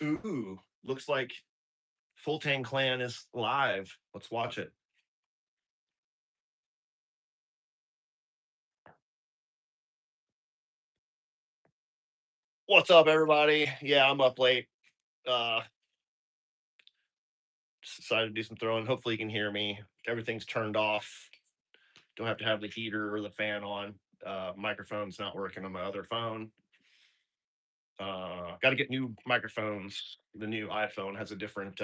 Ooh, looks like Full Tang Clan is live. Let's watch it. What's up, everybody? Yeah, I'm up late. Uh, just decided to do some throwing. Hopefully, you can hear me. Everything's turned off. Don't have to have the heater or the fan on. Microphone's not working on my other phone. Got to get new microphones. The new iPhone has a different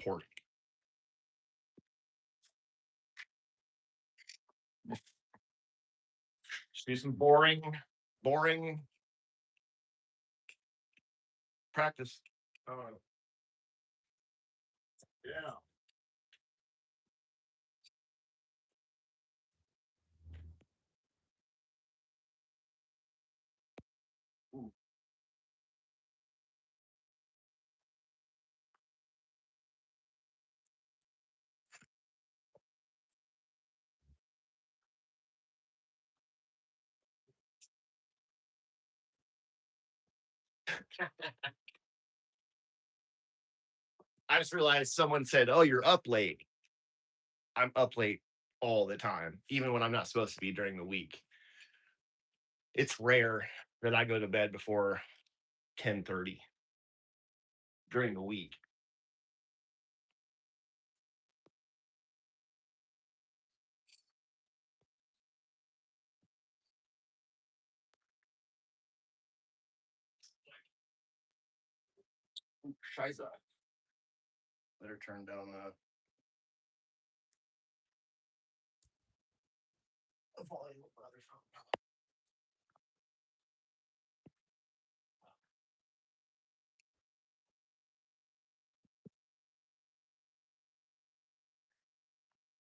port. Just do some boring practice. Uh, yeah. I just realized someone said, "Oh, you're up late." I'm up late all the time, even when I'm not supposed to be during the week. It's rare that I go to bed before 10:30 during the week. Scheiße. Better turn down the volume of my other phone.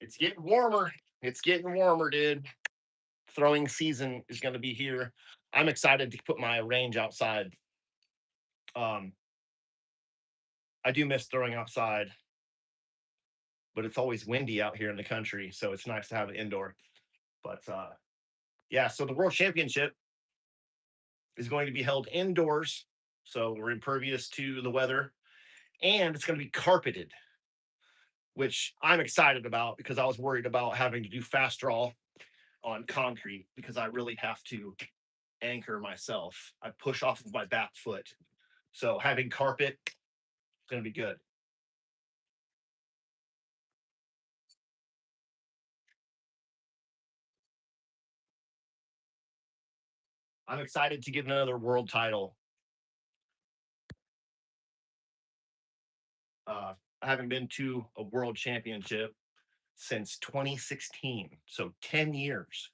It's getting warmer. It's getting warmer, dude. Throwing season is going to be here. I'm excited to put my range outside. Um, I do miss throwing outside, but it's always windy out here in the country, so it's nice to have it indoor. But yeah, so the World Championship is going to be held indoors, so we're impervious to the weather, and it's going to be carpeted, which I'm excited about because I was worried about having to do fast draw on concrete because I really have to anchor myself. I push off of my back foot. So having carpet is going to be good. I'm excited to get another world title. I haven't been to a world championship since 2016, so 10 years.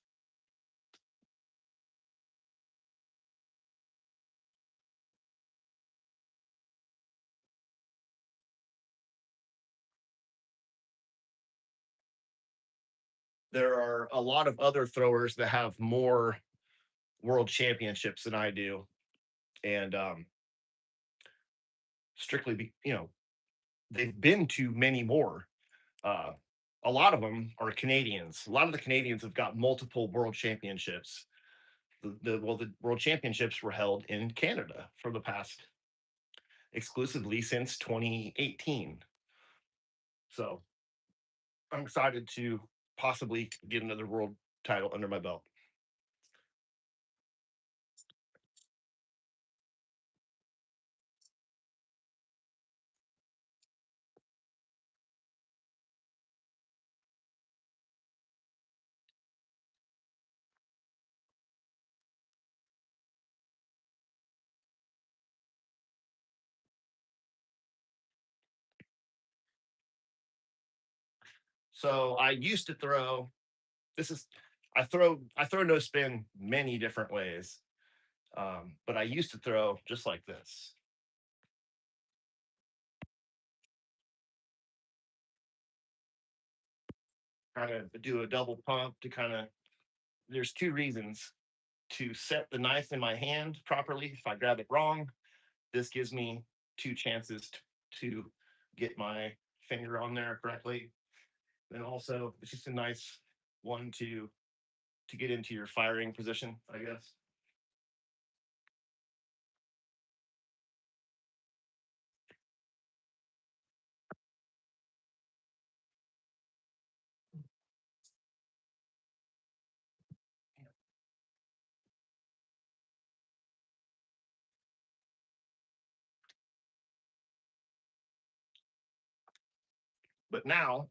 There are a lot of other throwers that have more world championships than I do, and strictly, they've been to many more. Uh, a lot of them are Canadians. A lot of the Canadians have got multiple world championships. The world championships were held in Canada for the past exclusively since 2018. So I'm excited to possibly get another world title under my belt. So I used to throw. This is I throw no spin many different ways, but I used to throw just like this. Kind of do a double pump to kind of. There's two reasons to set the knife in my hand properly. If I grab it wrong, this gives me two chances to get my finger on there correctly. Then also, it's just a nice one to get into your firing position, I guess. But now,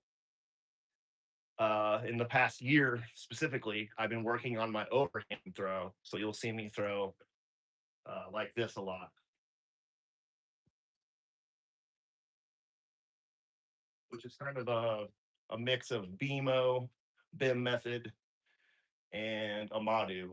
in the past year specifically, I've been working on my overhand throw. So you'll see me throw like this a lot, which is kind of a mix of BMO, BIM method, and Amadu.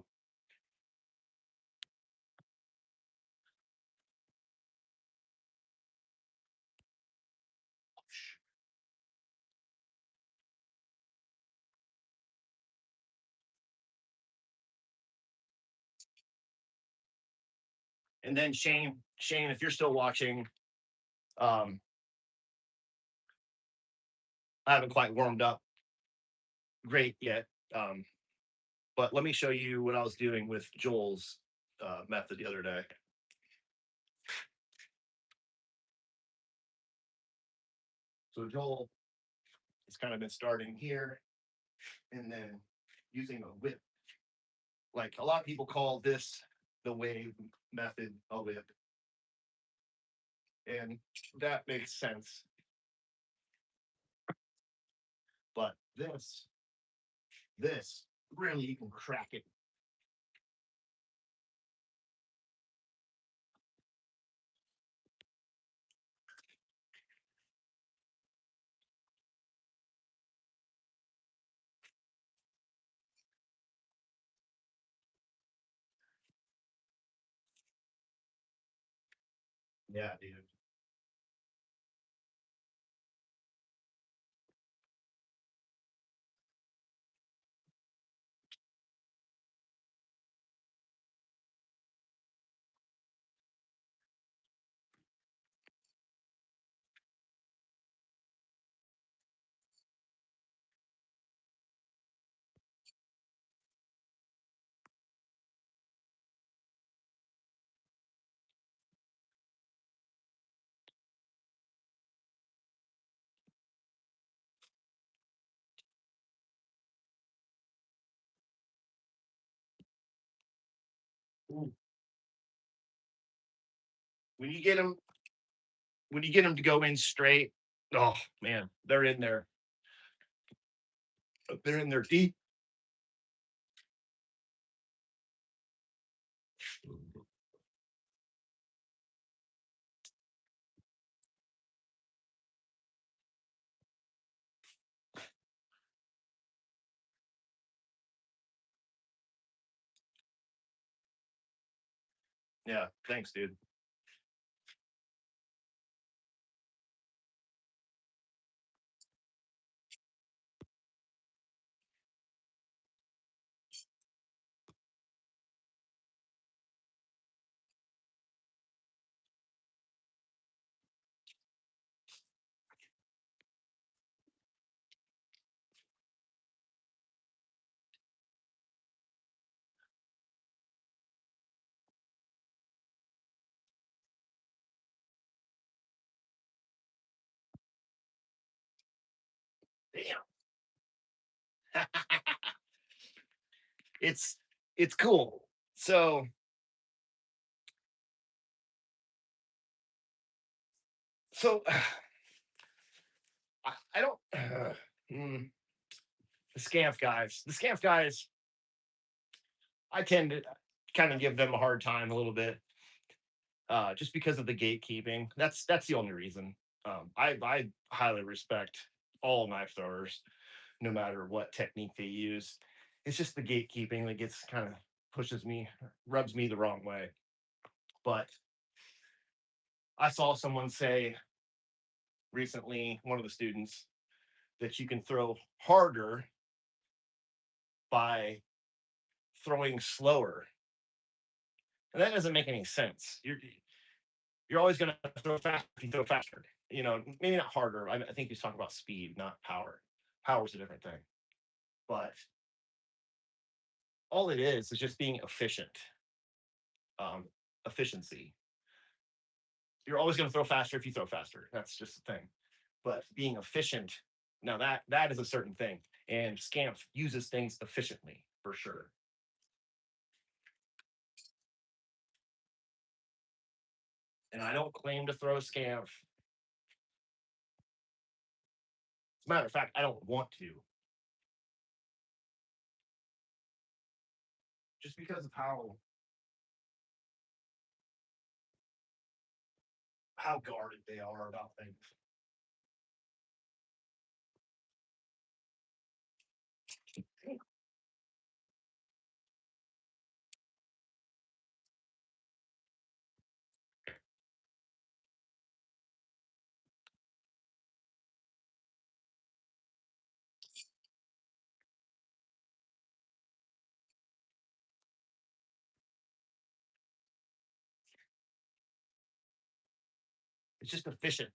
And then Shane, if you're still watching, um, I haven't quite warmed up great yet. Um, but let me show you what I was doing with Joel's method the other day. So Joel has kind of been starting here and then using a whip. Like a lot of people call this the wave method a whip. And that makes sense. But this really you can crack it. Yeah, dude. Ooh. When you get them, when you get them to go in straight, oh man, they're in there. They're in there deep. Yeah, thanks, dude. Damn. it's it's cool. So I don't the scamp guys, I tend to kind of give them a hard time a little bit, just because of the gatekeeping. That's the only reason. I highly respect all knife throwers, no matter what technique they use. It's just the gatekeeping that gets kind of pushes me, rubs me the wrong way. But I saw someone say recently, one of the students, that you can throw harder by throwing slower. And that doesn't make any sense. You're always going to throw fast if you throw faster. You know, maybe not harder. I think he's talking about speed, not power. Power is a different thing. But all it is just being efficient. Um, Efficiency. You're always going to throw faster if you throw faster. That's just the thing. But being efficient, now that is a certain thing. And Scamp uses things efficiently for sure. And I don't claim to throw Scamp As a matter of fact, I don't want to, just because of how guarded they are about things. It's just efficient.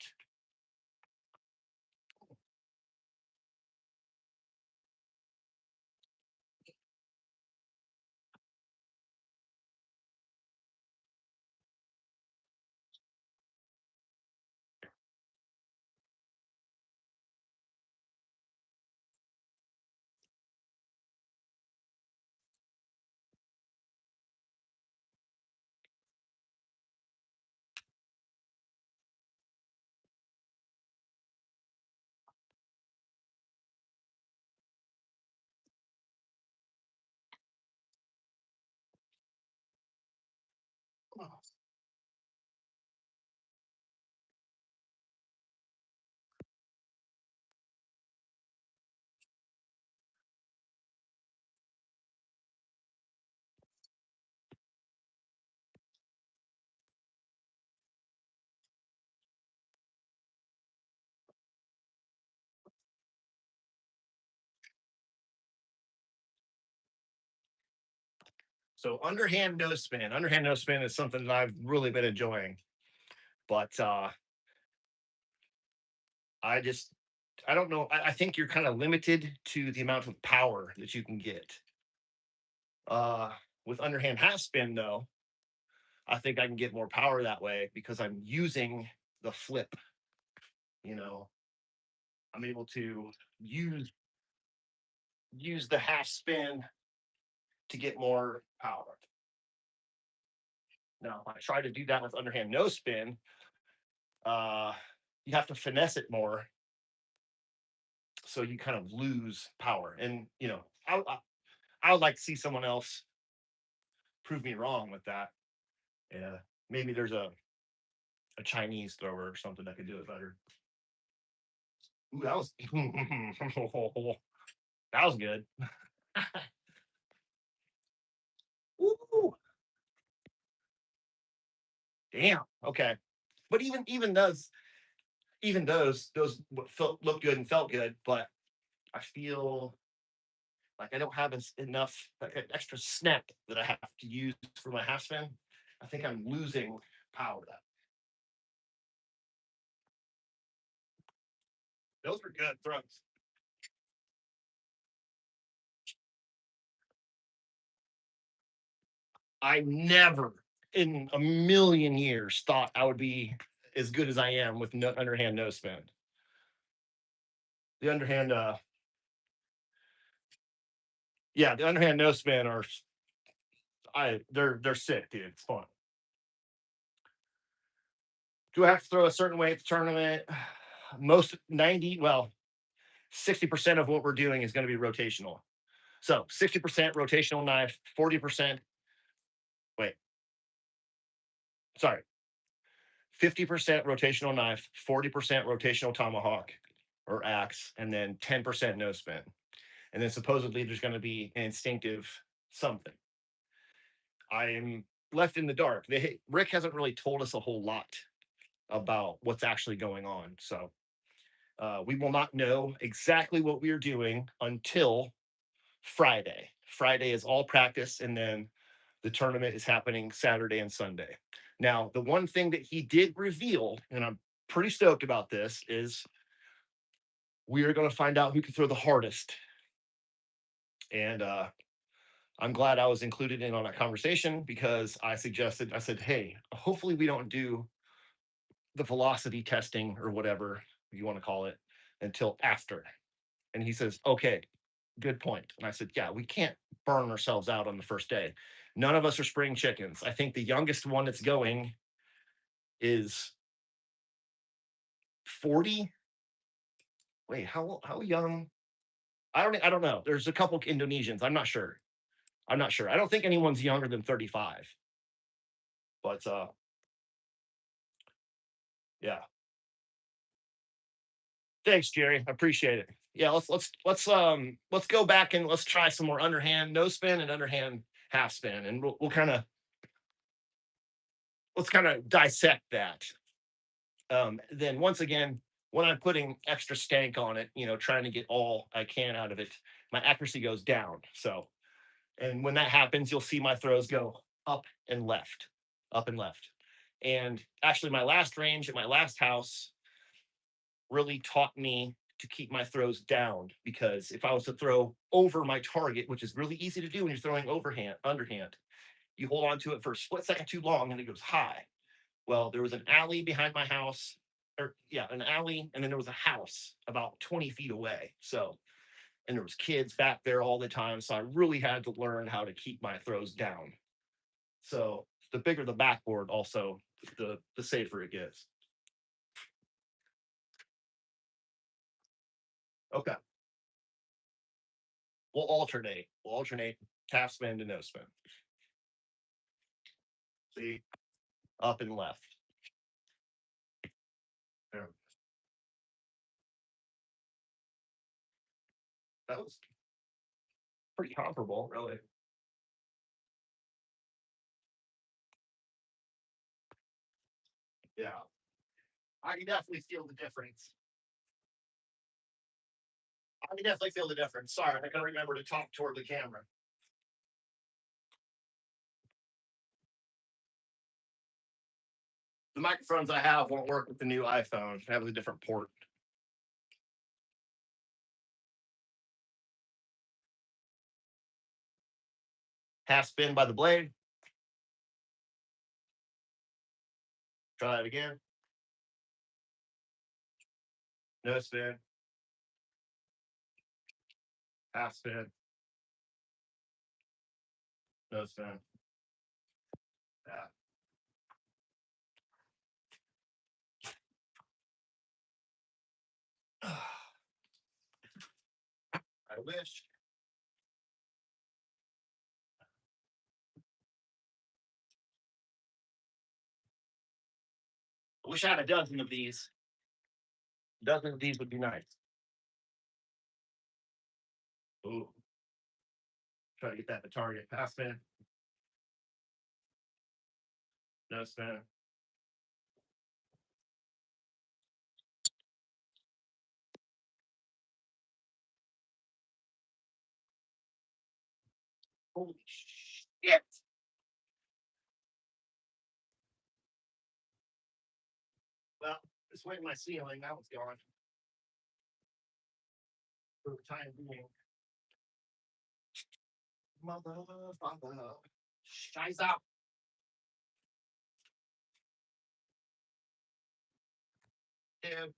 So underhand no spin is something that I've really been enjoying. But I just I don't know. I think you're kind of limited to the amount of power that you can get. Uh, with underhand half spin, though, I think I can get more power that way because I'm using the flip. You know, I'm able to use use the half spin to get more power. Now, if I try to do that with underhand no spin, uh, you have to finesse it more, so you kind of lose power. And I would like to see someone else prove me wrong with that. Yeah, maybe there's a Chinese thrower or something that could do it better. Ooh, that was that was good. Ooh, damn. Okay, but even those felt looked good and felt good, but I feel like I don't have enough like, an extra snap that I have to use for my half spin. I think I'm losing power. That those were good throws. I never in a million years thought I would be as good as I am with no, underhand no spin. The underhand, yeah, the underhand no spin are they're sick, dude. It's fun. Do I have to throw a certain way at the tournament? Most 90, well, 60% of what we're doing is going to be rotational. So 60% rotational knife, 40%, wait, sorry, 50% rotational knife, 40% rotational tomahawk or axe, and then 10% no spin. And then supposedly there's going to be an instinctive something. I am left in the dark. Rick hasn't really told us a whole lot about what's actually going on. So we will not know exactly what we are doing until Friday. Friday is all practice, and then the tournament is happening Saturday and Sunday. Now, the one thing that he did reveal, and I'm pretty stoked about this, is we are going to find out who can throw the hardest. And I'm glad I was included in on that conversation because I said, hey, hopefully we don't do the velocity testing or whatever you want to call it until after. And he says, okay, good point. And I said, yeah, we can't burn ourselves out on the first day. None of us are spring chickens. I think the youngest one that's going is 40. Wait, how young? I don't know. There's a couple Indonesians. I'm not sure. I'm not sure. I don't think anyone's younger than 35. But yeah. Thanks, Jerry. I appreciate it. Yeah, let's go back and let's try some more underhand no spin and underhand half spin, and we'll kind of let's kind of dissect that. Then once again, when I'm putting extra stank on it, trying to get all I can out of it, my accuracy goes down. So, and when that happens, you'll see my throws go up and left, up and left. And actually, my last range at my last house really taught me to keep my throws down, because if I was to throw over my target, which is really easy to do when you're throwing overhand, underhand, you hold on to it for a split second too long and it goes high. Well, there was an alley behind my house, or yeah, an alley, and then there was a house about 20 feet away. So, and there was kids back there all the time. So I really had to learn how to keep my throws down. So the bigger the backboard, also the safer it gets. Okay. We'll alternate. We'll alternate half spin to no spin. See, up and left. There. That was pretty comparable, really. Yeah. I can definitely feel the difference. I can definitely feel the difference. Sorry, I gotta remember to talk toward the camera. The microphones I have won't work with the new iPhone. I have a different port. Half spin by the blade. Try it again. No spin. Half spin. No spin. Yeah. I wish. I wish I had a dozen of these. A dozen of these would be nice. Ooh. Try to get that to target. Half spin. No spin. Holy shit. Well, this went in my ceiling. That was gone for the time being. Motherfucker. Scheiß up. Dude.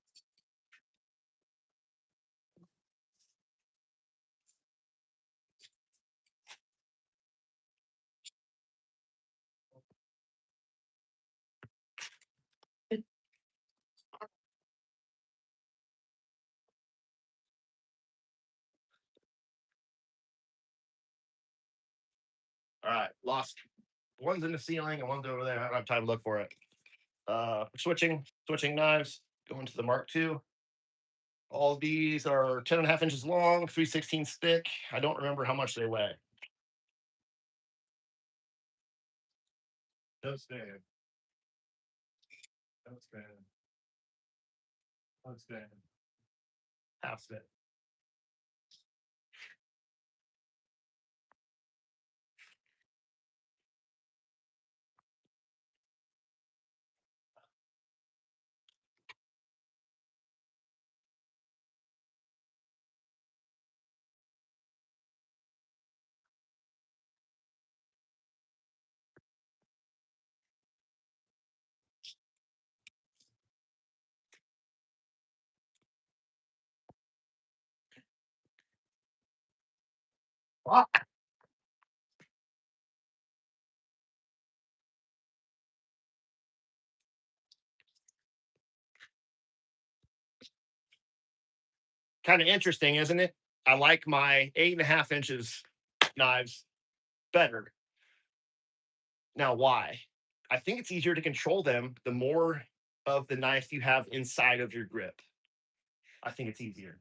All right. Lost. One's in the ceiling and one's over there. I don't have time to look for it. Switching knives, going to the Mark II. All of these are 10.5 inches long, 3/16 thick. I don't remember how much they weigh. No stand. No stand. No stand. Half spin. Fuck. Kind of interesting, isn't it? I like my 8.5 inches knives better. Now, why? I think it's easier to control them the more of the knife you have inside of your grip. I think it's easier.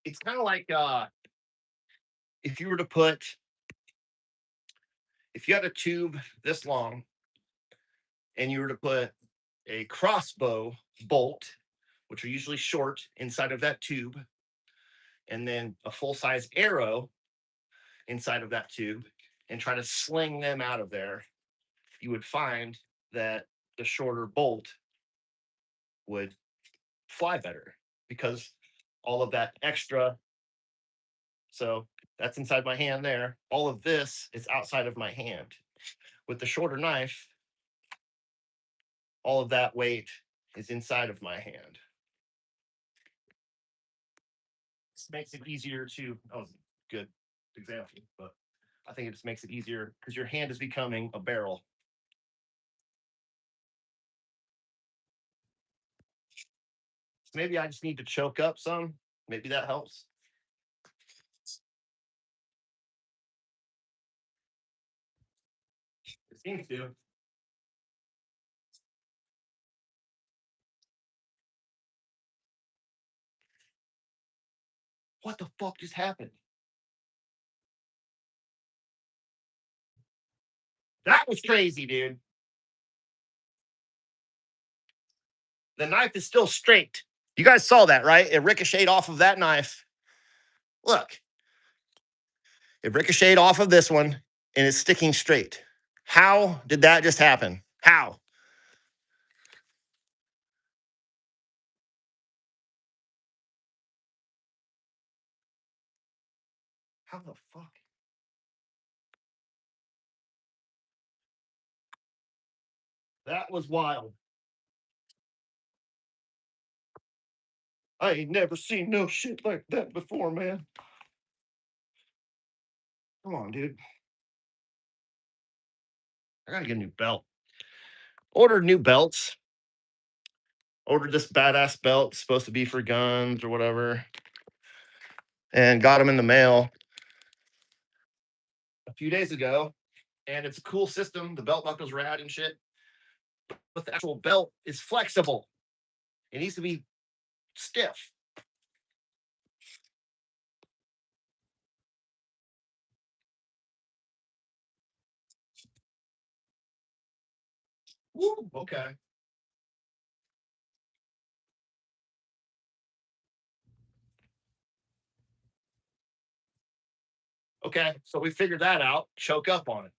It's kind of like if you were to put, if you had a tube this long and you were to put a crossbow bolt, which are usually short, inside of that tube, and then a full size arrow inside of that tube, and try to sling them out of there, you would find that the shorter bolt would fly better because all of that extra. So that's inside my hand there. All of this is outside of my hand. With the shorter knife, all of that weight is inside of my hand. This makes it easier to, oh, good example, but I think it just makes it easier because your hand is becoming a barrel. So maybe I just need to choke up some. Maybe that helps. It seems to. What the fuck just happened? That was crazy, dude. The knife is still straight. You guys saw that, right? It ricocheted off of that knife. Look, it ricocheted off of this one and it's sticking straight. How did that just happen? How? How the fuck? That was wild. I ain't never seen no shit like that before, man. Come on, dude. I gotta get a new belt. Ordered new belts. Ordered this badass belt, supposed to be for guns or whatever, and got them in the mail a few days ago. And it's a cool system. The belt buckle's rad and shit, but the actual belt is flexible. It needs to be stiff. Woo, okay. Okay. So we figured that out. Choke up on it.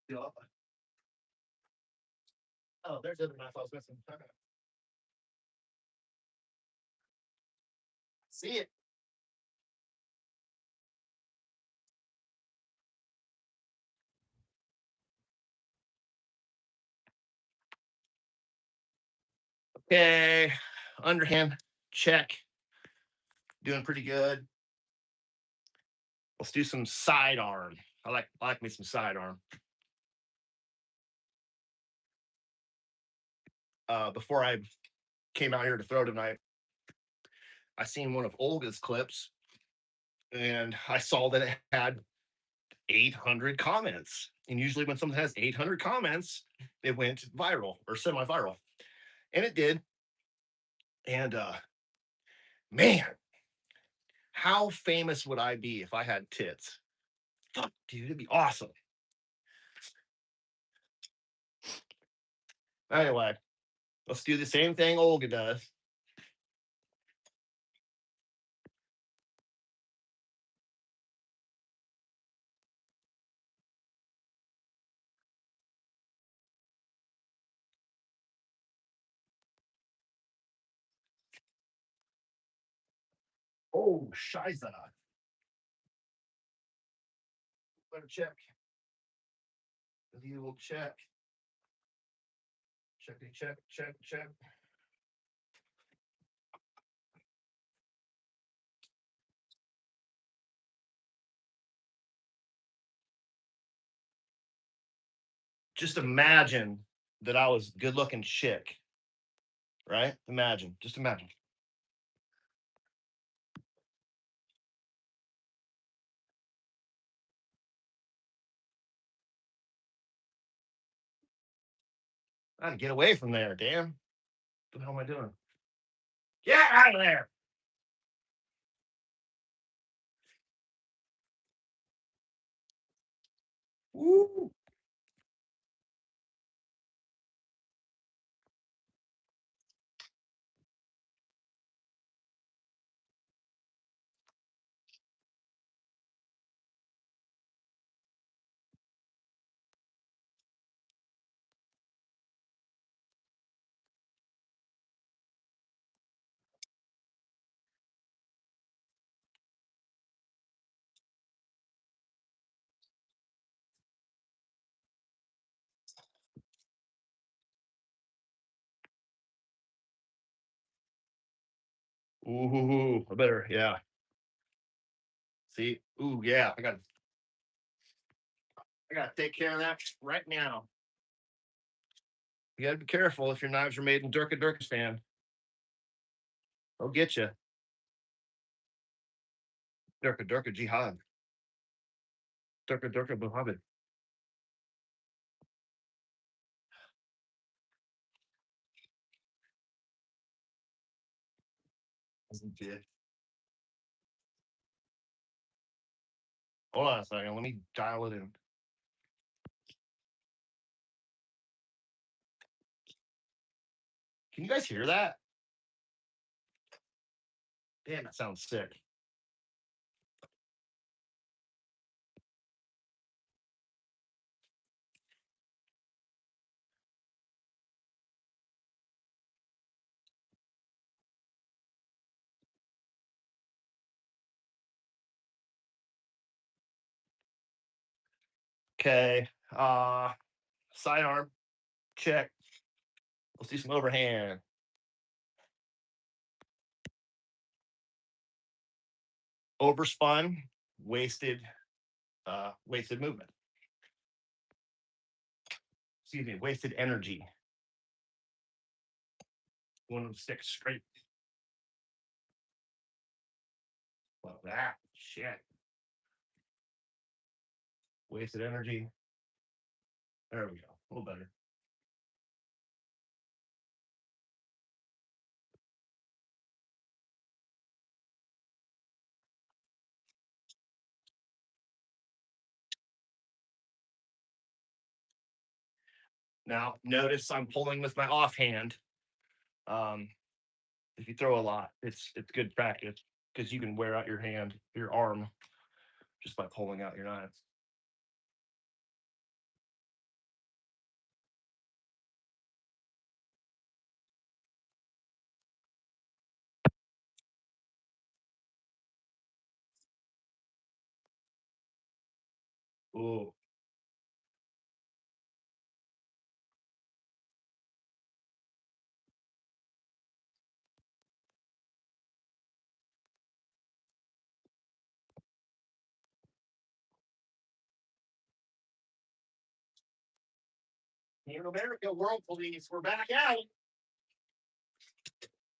Yeah. Oh, there's the other knife I was missing. Okay. See it. Okay. Underhand check. Doing pretty good. Let's do some sidearm. I like me some sidearm. Before I came out here to throw tonight, I seen one of Olga's clips and I saw that it had 800 comments. And usually when something has 800 comments, it went viral or semi-viral. And it did. And man, how famous would I be if I had tits? Fuck, dude, it'd be awesome. Anyway, let's do the same thing Olga does. Oh, Shiza. Better check. The will check. Check, check, check, check. just imagine that I was good looking chick, right? Imagine, just imagine. I gotta get away from there, damn. What the hell am I doing? Get out of there. Woo. Ooh, I better, yeah. See, ooh, yeah, I gotta take care of that right now. You gotta be careful if your knives are made in Durkistan. They'll get you. Durka Jihad. Durka Muhammad. Hold on a second. Let me dial it in. Can you guys hear that? Damn, it sounds sick. Okay. Sidearm. Check. Let's do some overhand. Overspun, wasted, wasted movement. Excuse me, wasted energy. One of stick straight. Like that. Shit. Wasted energy. There we go. A little better. Now, notice I'm pulling with my offhand. Um, if you throw a lot, it's good practice because you can wear out your hand, your arm, just by pulling out your knives. Ooh. Here in America, world police, we're back out.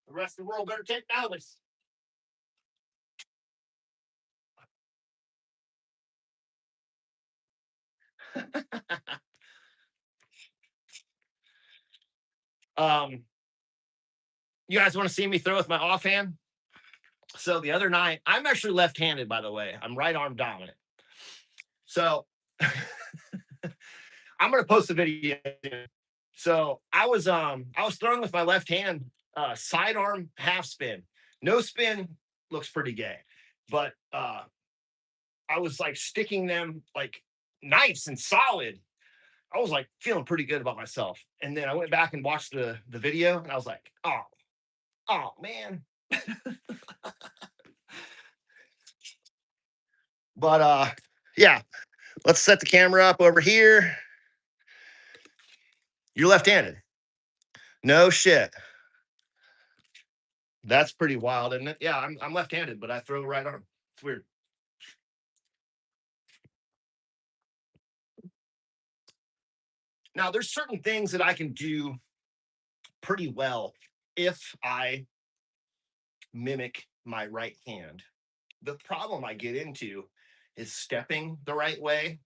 The rest of the world better take notice. um, you guys want to see me throw with my offhand? So the other night, I'm actually left-handed, by the way. I'm right arm dominant. So I'm gonna post a video. So I was throwing with my left hand, sidearm half spin. No spin looks pretty gay, but I was like sticking them like nice and solid. I was like feeling pretty good about myself. And then I went back and watched the video and I was like, oh man. But yeah, let's set the camera up over here. You're left-handed. No shit. That's pretty wild, isn't it? Yeah, I'm left-handed, but I throw right arm. It's weird. Now, there's certain things that I can do pretty well if I mimic my right hand. The problem I get into is stepping the right way,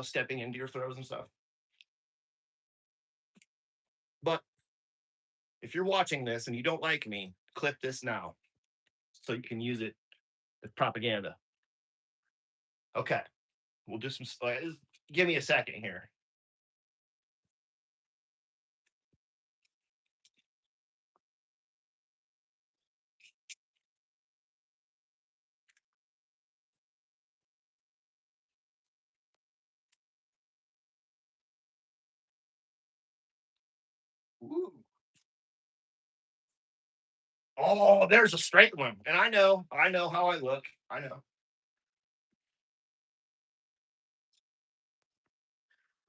stepping into your throws and stuff. But if you're watching this and you don't like me, clip this now so you can use it as propaganda. Okay, we'll do some. Give me a second here. Ooh. Oh, there's a straight one, and I know how I look. I know,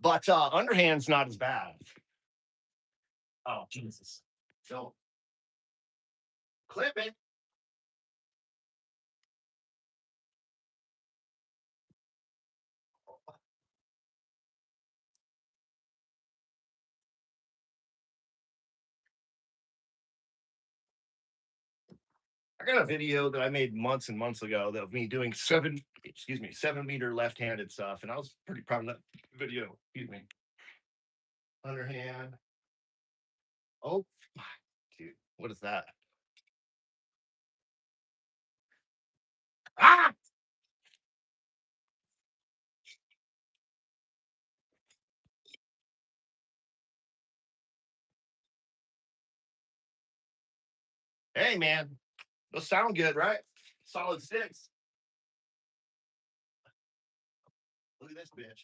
but underhand's not as bad. Oh Jesus! Don't clip it. I got a video that I made months and months ago of me doing 7 meter left-handed stuff, and I was pretty proud of that video. Excuse me. Underhand. Oh, dude, what is that? Ah! Hey, man, those sound good, right? Solid six. Look at this bitch.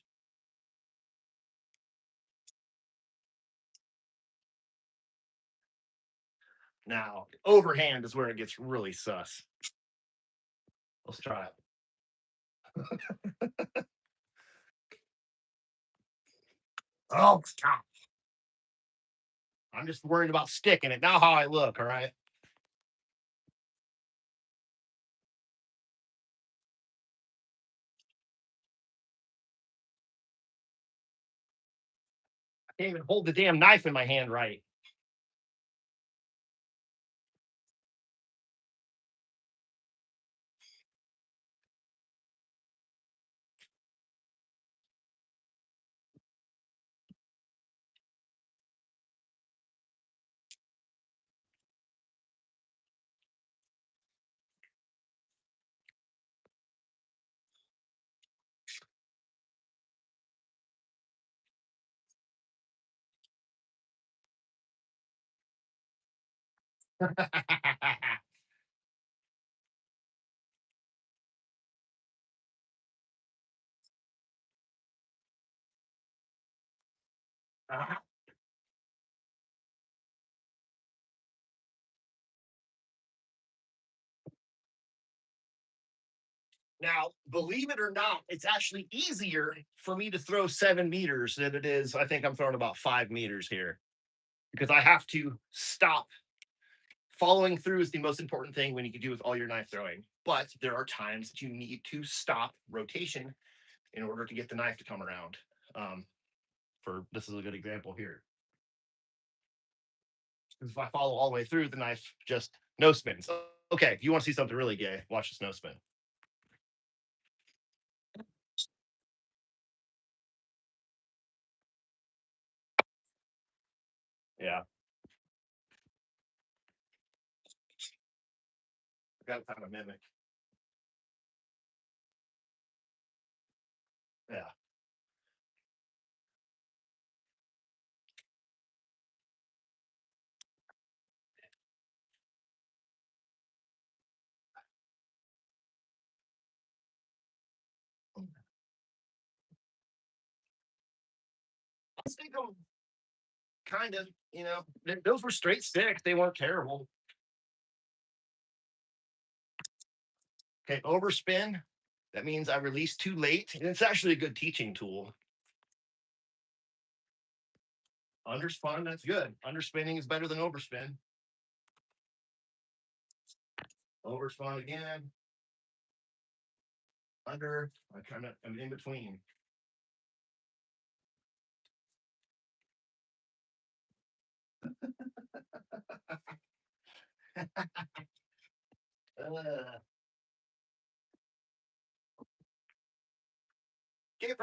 Now, overhand is where it gets really sus. Let's try it. Oh, stop. I'm just worried about sticking it. Now, how I look, all right? I can't even hold the damn knife in my hand right. Now, believe it or not, it's actually easier for me to throw 7 meters than it is. I think I'm throwing about 5 meters here because I have to stop. Following through is the most important thing when you can do with all your knife throwing. But there are times that you need to stop rotation in order to get the knife to come around. Um, for this is a good example here. Because if I follow all the way through, the knife just no spins. Okay, if you want to see something really gay, watch this no spin. Yeah, I got to kind of mimic. Yeah. I think I'm kind of, those were straight sticks. They weren't terrible. Okay, overspin. That means I release too late. And it's actually a good teaching tool. Underspun, that's good. Underspinning is better than overspin. Overspun again. Under, I'm in between.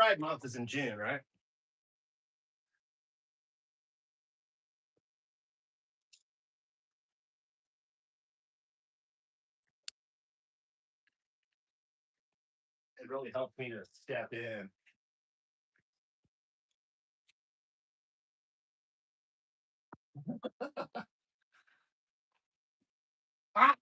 Pride Month is in June, right? It really helped me to step in. Ah!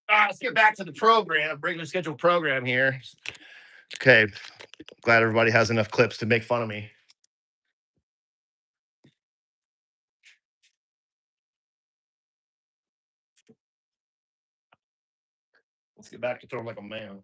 Let's get back to the program, regular scheduled program here. Okay, glad everybody has enough clips to make fun of me. Let's get back to throwing like a man.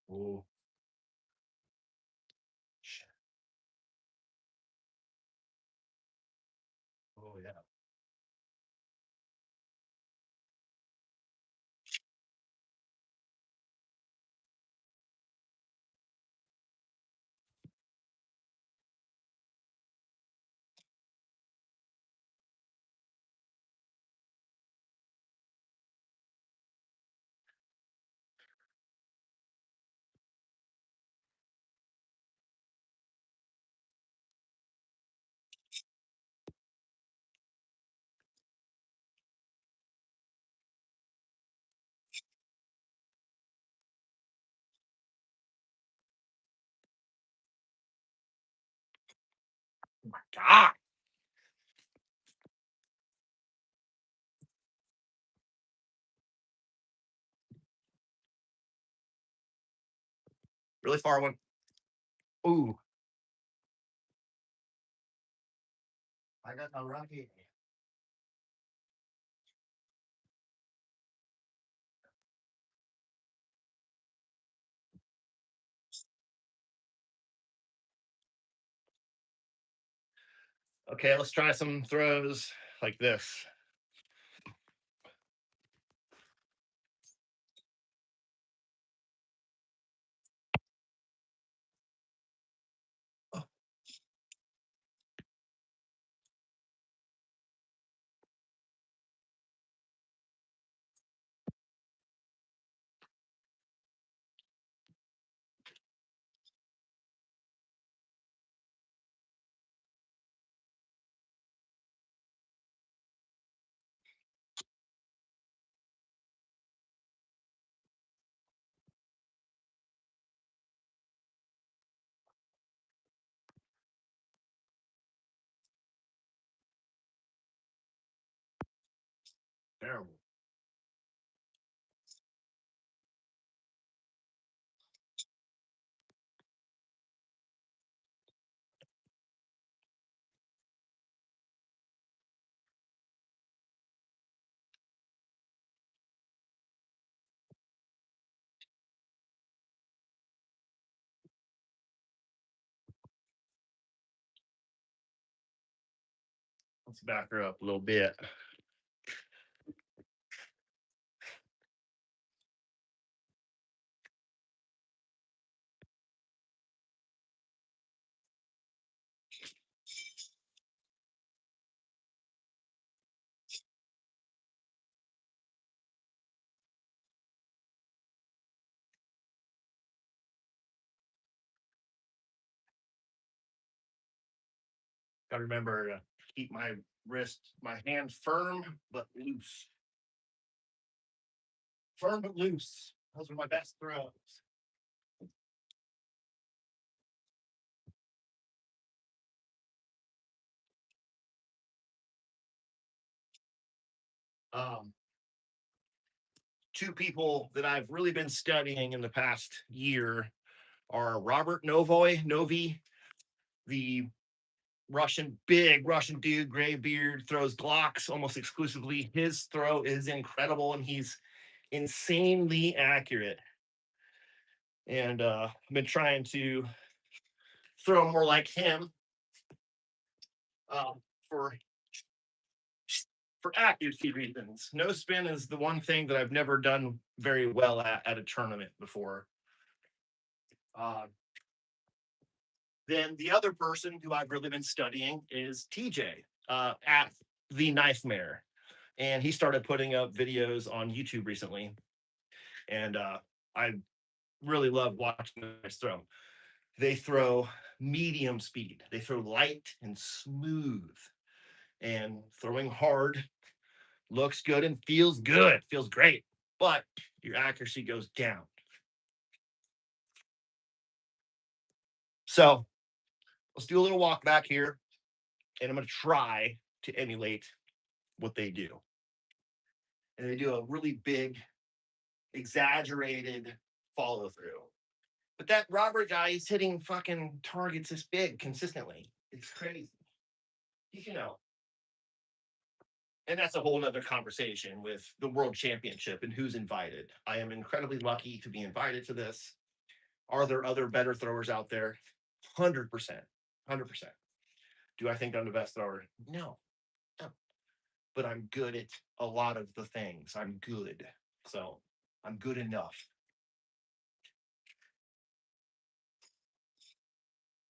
Oh, shit. Oh yeah. God. Really far one. Ooh. I got a rocky. Okay, let's try some throws like this. Terrible. Let's back her up a little bit. Gotta remember to keep my wrist, my hand firm but loose. Firm but loose. Those are my best throws. Um, Two people that I've really been studying in the past year are Robert Novi, the big Russian dude, gray beard, throws Glocks almost exclusively. His throw is incredible, and he's insanely accurate. And I've been trying to throw more like him um, for accuracy reasons. No spin is the one thing that I've never done very well at a tournament before. Uh, then the other person who I've really been studying is TJ at the Knife Mare, and he started putting up videos on YouTube recently, and I really love watching the guys throw. They throw medium speed. They throw light and smooth, and throwing hard looks good and feels good, feels great, but your accuracy goes down. So let's do a little walk back here, and I'm going to try to emulate what they do. And they do a really big, exaggerated follow through. But that Robert guy is hitting fucking targets this big consistently. It's crazy. You know, and that's a whole nother conversation with the world championship and who's invited. I am incredibly lucky to be invited to this. Are there other better throwers out there? 100%. 100%. Do I think I'm the best thrower? No. No. But I'm good at a lot of the things. I'm good. So I'm good enough.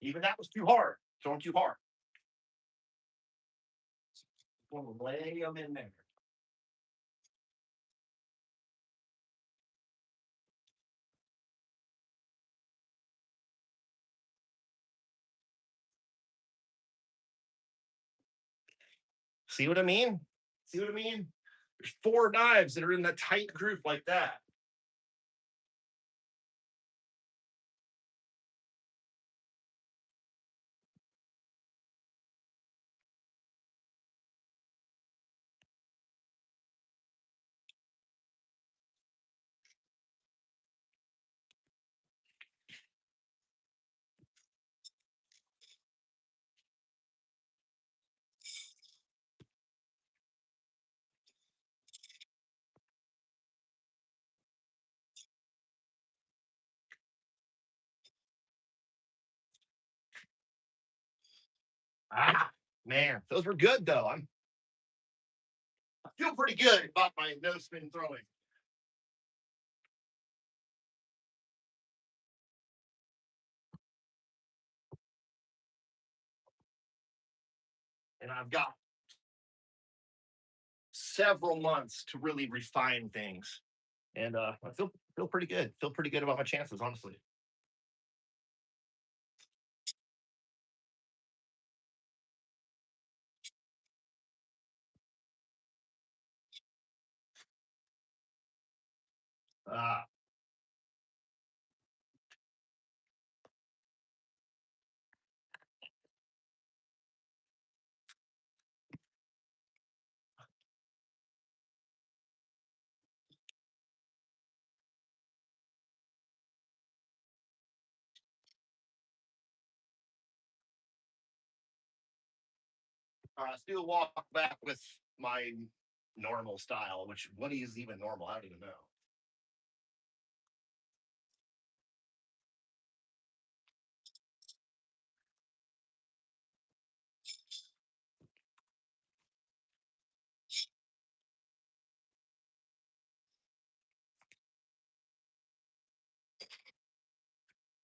Even that was too hard. Throwing too hard. Lay them in there. See what I mean? See what I mean? There's 4 knives that are in that tight group like that. Ah, man, those were good though. I feel pretty good about my no spin throwing. And I've got several months to really refine things. And I feel pretty good. Feel pretty good about my chances, honestly. Uh, let's do a walk back with my normal style, which what is even normal? I don't even know.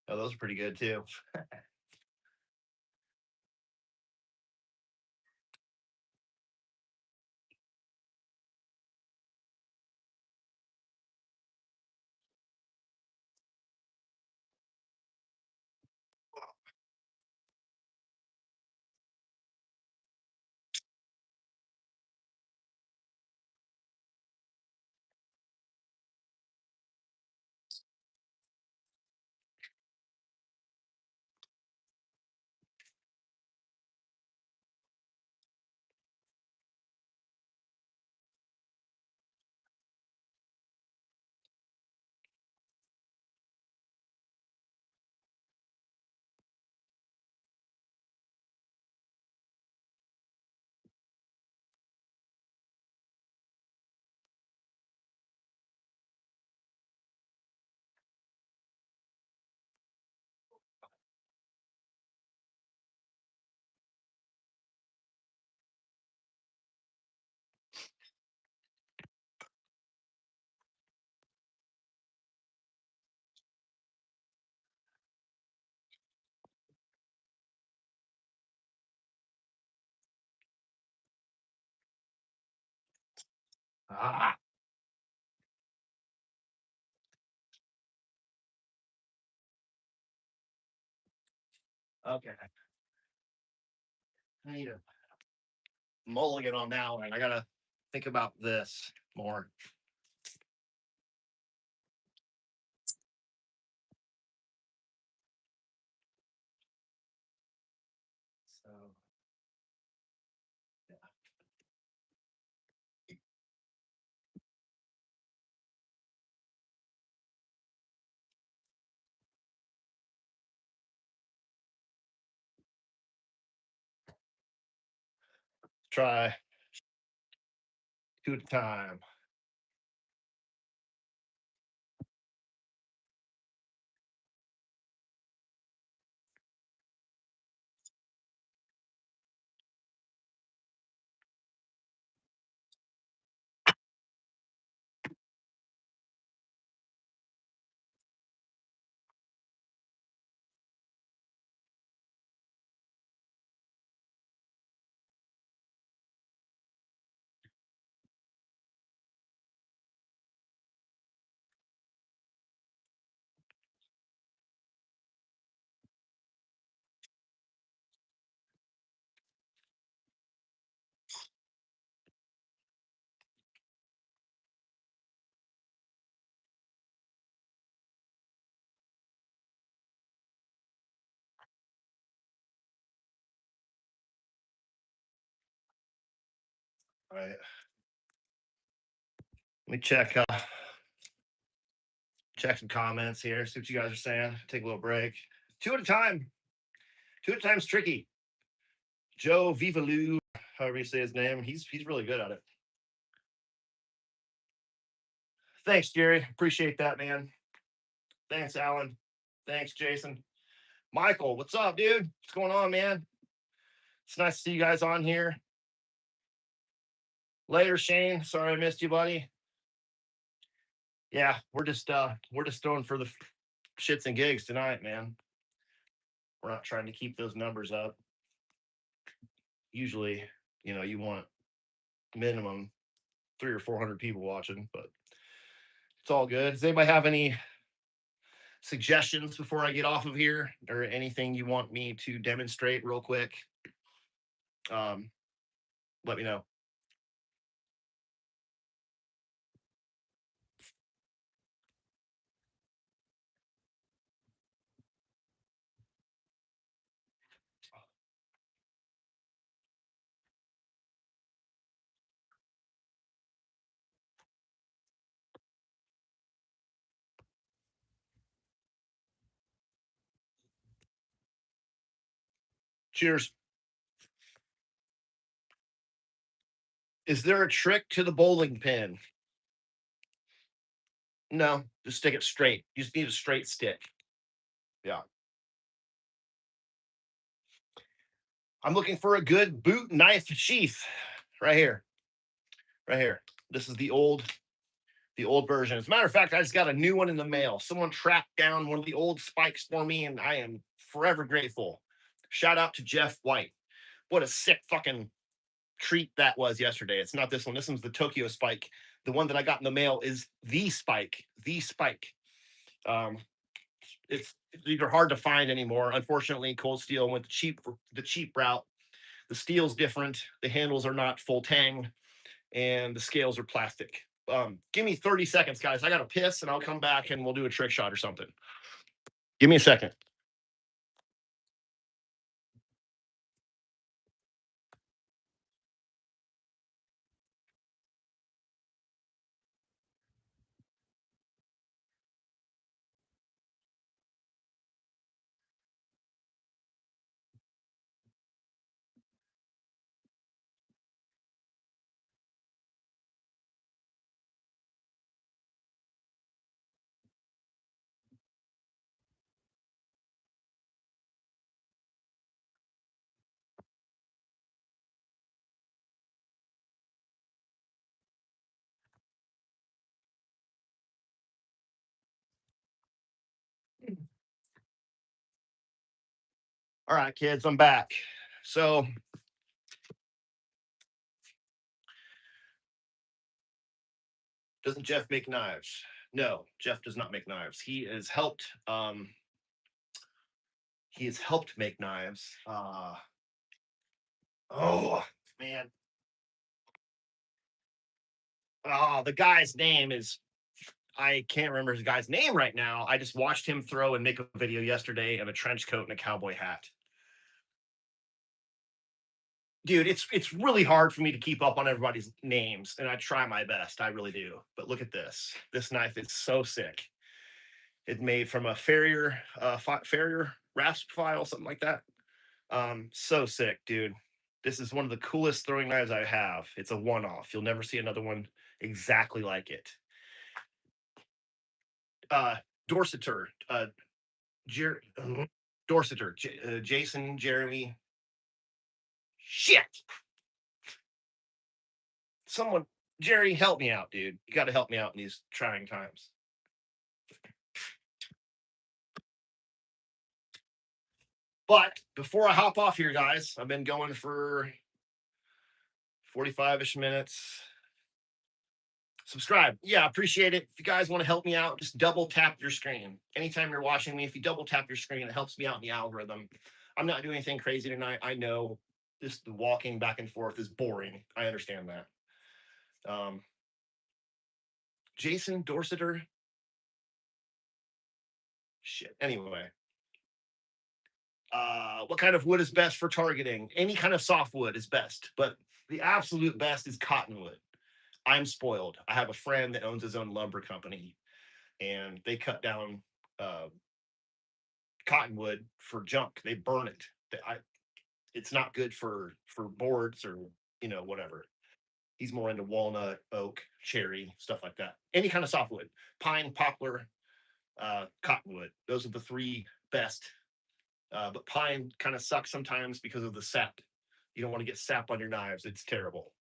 Oh, those are pretty good too. Ah, okay. I need a mulligan on that one. I gotta think about this more. So yeah. Try two at a time. All right. Let me check some comments here, see what you guys are saying. Take a little break. Two at a time. Two at a time's tricky. Joe Vivalou, however you say his name, he's really good at it. Thanks, Jerry. Appreciate that, man. Thanks, Alan. Thanks, Jason. Michael, what's up, dude? What's going on, man? It's nice to see you guys on here. Later, Shane. Sorry I missed you, buddy. Yeah, we're just throwing for the shits and gigs tonight, man. We're not trying to keep those numbers up. Usually, you want minimum 300 or 400 people watching, but it's all good. Does anybody have any suggestions before I get off of here, or anything you want me to demonstrate real quick? Um, Let me know. Cheers. Is there a trick to the bowling pin? No, just stick it straight. You just need a straight stick. Yeah. I'm looking for a good boot knife sheath right here. Right here. This is the old version. As a matter of fact, I just got a new one in the mail. Someone tracked down one of the old spikes for me, and I am forever grateful. Shout out to Jeff White. What a sick fucking treat that was yesterday. It's not this one. This one's the Tokyo spike. The one that I got in the mail is the spike. The spike. Um, it's these are hard to find anymore. Unfortunately, Cold Steel went the cheap route. The steel's different. The handles are not full tang, and the scales are plastic. Give me 30 seconds, guys. I got to piss, and I'll come back and we'll do a trick shot or something. Give me a second. All right, kids, I'm back. So Doesn't Jeff make knives? No, Jeff does not make knives. He has helped make knives. Oh man. Oh, the guy's name is I can't remember his guy's name right now. I just watched him throw and make a video yesterday in a trench coat and a cowboy hat. Dude, it's really hard for me to keep up on everybody's names, and I try my best. I really do. But look at this. This knife is so sick. It's made from a Farrier rasp file, something like that. So sick, dude. This is one of the coolest throwing knives I have. It's a one-off. You'll never see another one exactly like it. Dorseter, Dorseter, Jason, Jeremy. Shit. Someone, Jerry, help me out, dude. You got to help me out in these trying times. But before I hop off here, guys, I've been going for 45-ish minutes. Subscribe. Yeah, appreciate it. If you guys want to help me out, just double tap your screen. Anytime you're watching me, if you double tap your screen, it helps me out in the algorithm. I'm not doing anything crazy tonight. I know just the walking back and forth is boring. I understand that. Jason Dorseter. Shit. Anyway. What kind of wood is best for targeting? Any kind of soft wood is best, but the absolute best is cottonwood. I'm spoiled. I have a friend that owns his own lumber company, and they cut down uh, cottonwood for junk. They burn it. It's not good for boards or whatever. He's more into walnut, oak, cherry, stuff like that. Any kind of softwood, pine, poplar, cottonwood. Those are the three best. But pine kind of sucks sometimes because of the sap. You don't want to get sap on your knives. It's terrible.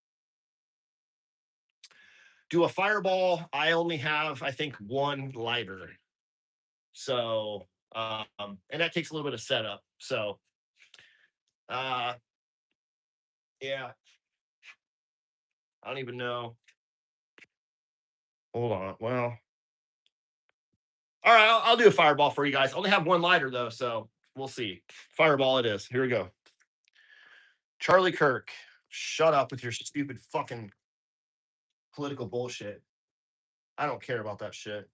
Do a fireball. I only have, I think, one lighter. So, and that takes a little bit of setup. So, yeah, I don't even know. Hold on. Well, all right, I'll do a fireball for you guys. I only have one lighter though, so we'll see. Fireball it is. Here we go. Charlie Kirk, shut up with your stupid fucking political bullshit. I don't care about that shit.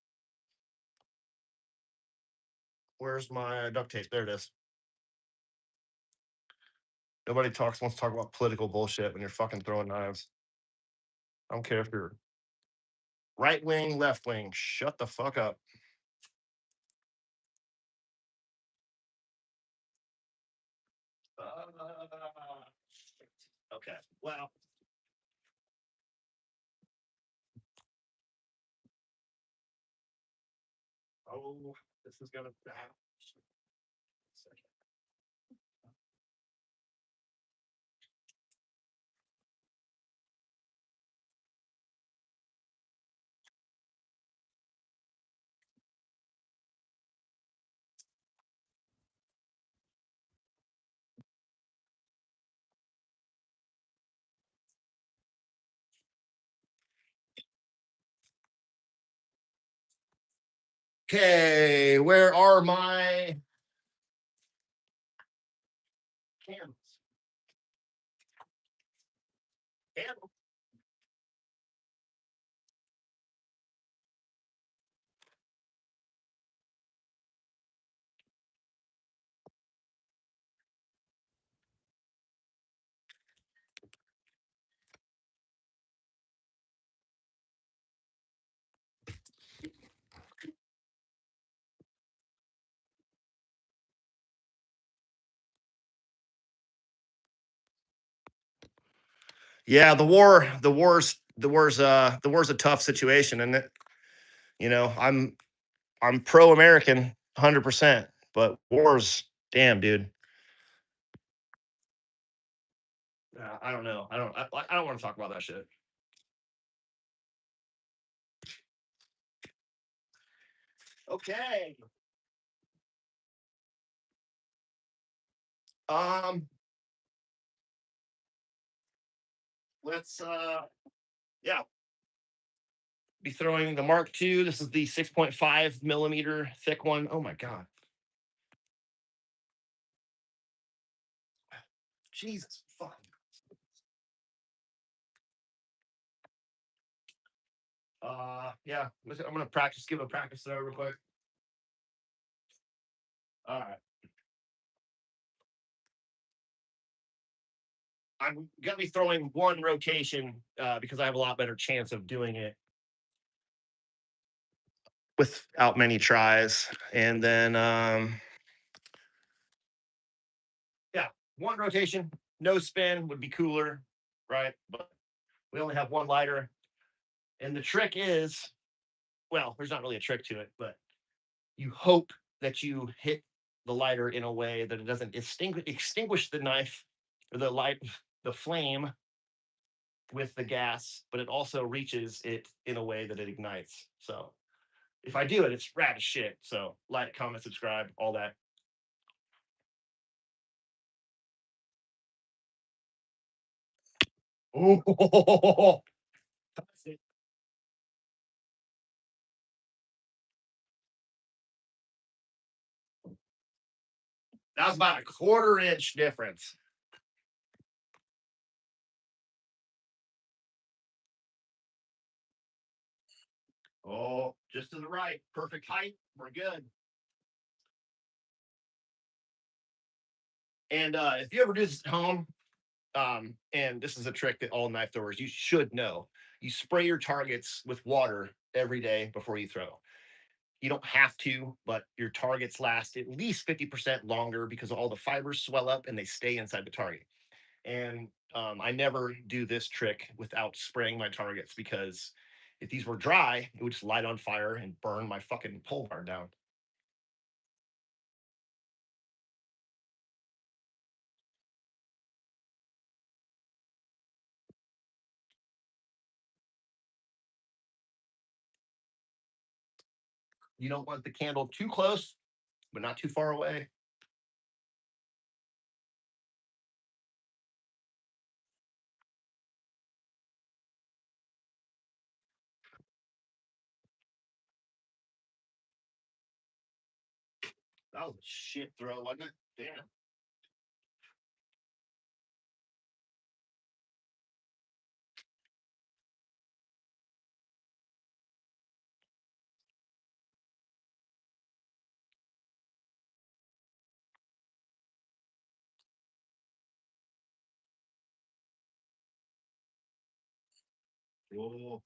Where's my duct tape? There it is. Nobody wants to talk about political bullshit when you're fucking throwing knives. I don't care if you're right wing, left wing. Shut the fuck up. Okay. Well. Oh, this is gonna. Okay, where are my candles? Candles. Yeah, the war's a tough situation, and I'm pro American 100%, but wars, damn, dude. I don't know. I don't want to talk about that shit. Okay. Um. Let's. Yeah. Be throwing the Mark II. This is the 6.5 millimeter thick one. Oh my God. Jesus fucking. Yeah, I'm gonna practice, give a practice there real quick. All right. I'm gonna be throwing one rotation because I have a lot better chance of doing it without many tries. And then yeah, one rotation, no spin would be cooler, right? But we only have one lighter. And the trick is, well, there's not really a trick to it, but you hope that you hit the lighter in a way that it doesn't extinguish the knife or the light, the flame with the gas, but it also reaches it in a way that it ignites. So if I do it, it's rad as shit. So like, comment, subscribe, all that. Oh, that was about a quarter-inch difference. Oh, just to the right. Perfect height. We're good. And if you ever do this at home, and this is a trick that all knife throwers you should know. You spray your targets with water every day before you throw. You don't have to, but your targets last at least 50% longer because all the fibers swell up and they stay inside the target. And I never do this trick without spraying my targets because if these were dry, it would just light on fire and burn my fucking pole bar down. You don't want the candle too close, but not too far away. That was a shit throw, wasn't it? Damn. Whoa.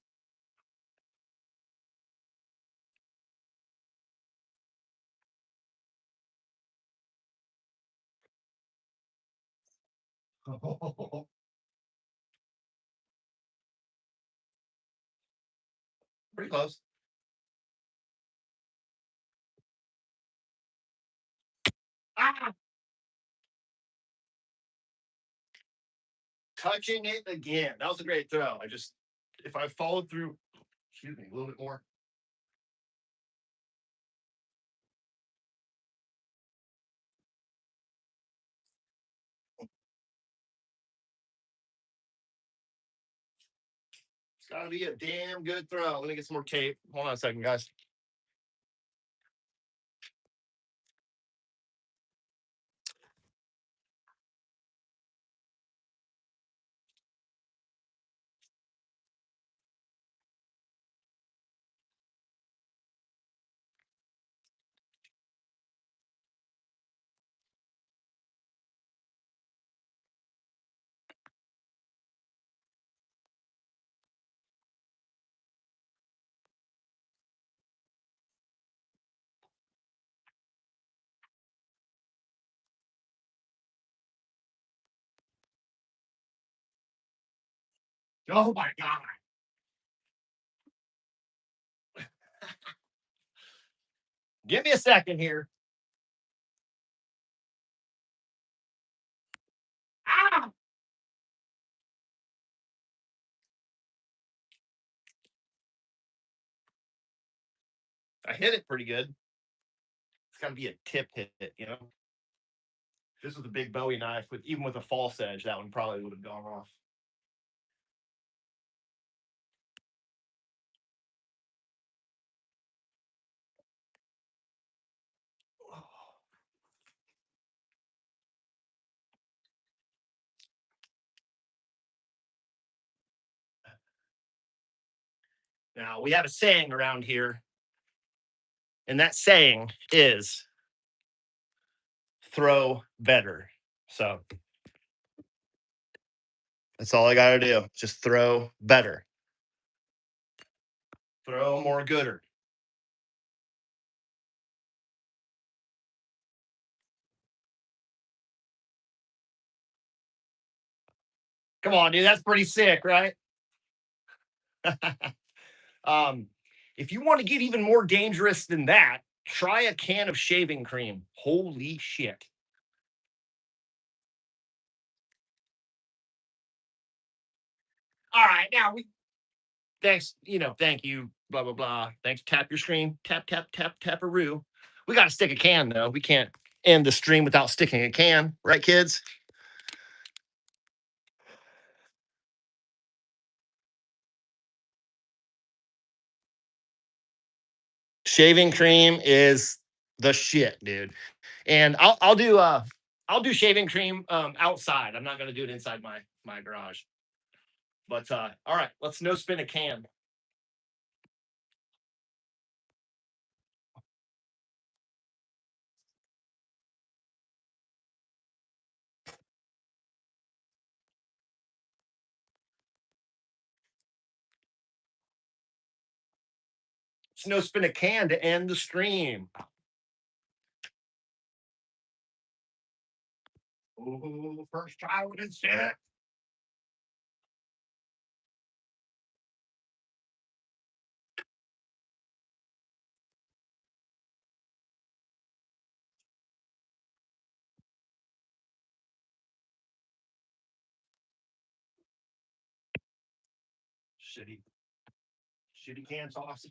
Pretty close. Ah! Touching it again. That was a great throw. I just, if I followed through, excuse me, a little bit more. It's got to be a damn good throw. Let me get some more tape. Hold on a second, guys. Oh my God. Give me a second here. Ah! I hit it pretty good. It's got to be a tip hit. If this was a big Bowie knife, with even with a false edge, that one probably would have gone off. Now, we have a saying around here, and that saying is throw better. So that's all I got to do. Just throw better, throw more gooder. Come on, dude. That's pretty sick, right? um, if you want to get even more dangerous than that, try a can of shaving cream. Holy shit. All right, now we thanks, thank you, blah blah blah. Thanks. Tap your screen. Tap tap tap taparoo. We got to stick a can though. We can't end the stream without sticking a can, right, kids? Shaving cream is the shit, dude. And I'll do shaving cream outside. I'm not gonna do it inside my garage. But all right, let's no spin a can. Let's no spin a can to end the stream. Ooh, first try with it, shit. Shitty, shitty can sauce.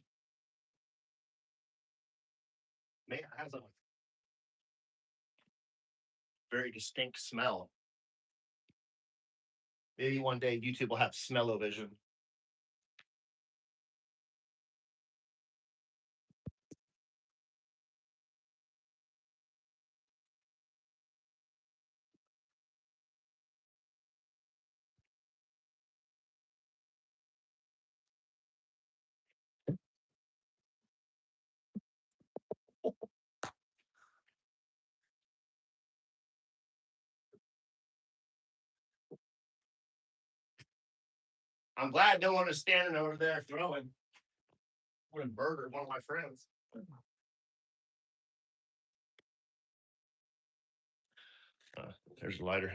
Man, it has a very distinct smell. Maybe one day YouTube will have smell-o-vision. I'm glad no one is standing over there throwing. Would have murdered one of my friends. There's a lighter.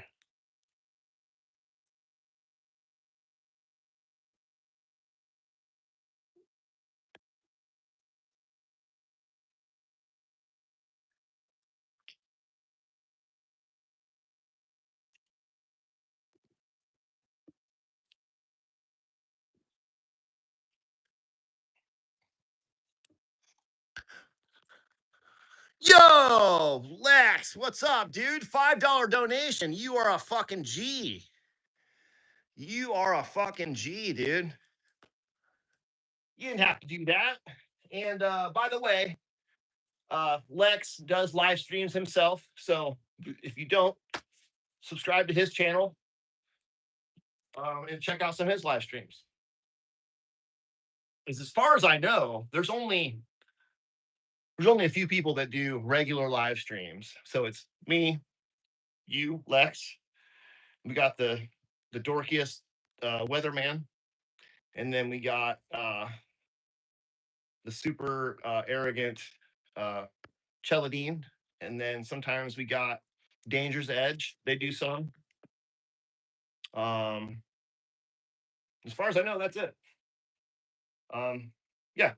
Yo, Lex, what's up, dude? $5 donation. You are a fucking G. You are a fucking G, dude. You didn't have to do that. And by the way, Lex does live streams himself. So if you don't, subscribe to his channel and check out some of his live streams. Because as far as I know, there's only a few people that do regular live streams. So it's me, you, Lex. We got the dorkiest weatherman, and then we got the super arrogant uh, Cheladine, and then sometimes we got Danger's Edge. They do some. Um, as far as I know, that's it. Yeah,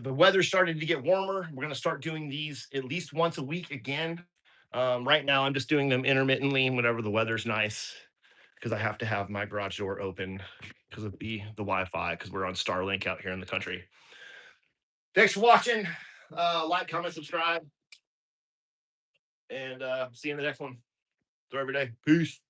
the weather's starting to get warmer. We're going to start doing these at least once a week again. Right now, I'm just doing them intermittently whenever the weather's nice because I have to have my garage door open because of the Wi-Fi because we're on Starlink out here in the country. Thanks for watching. Like, comment, subscribe, and see you in the next one. Throw every day. Peace.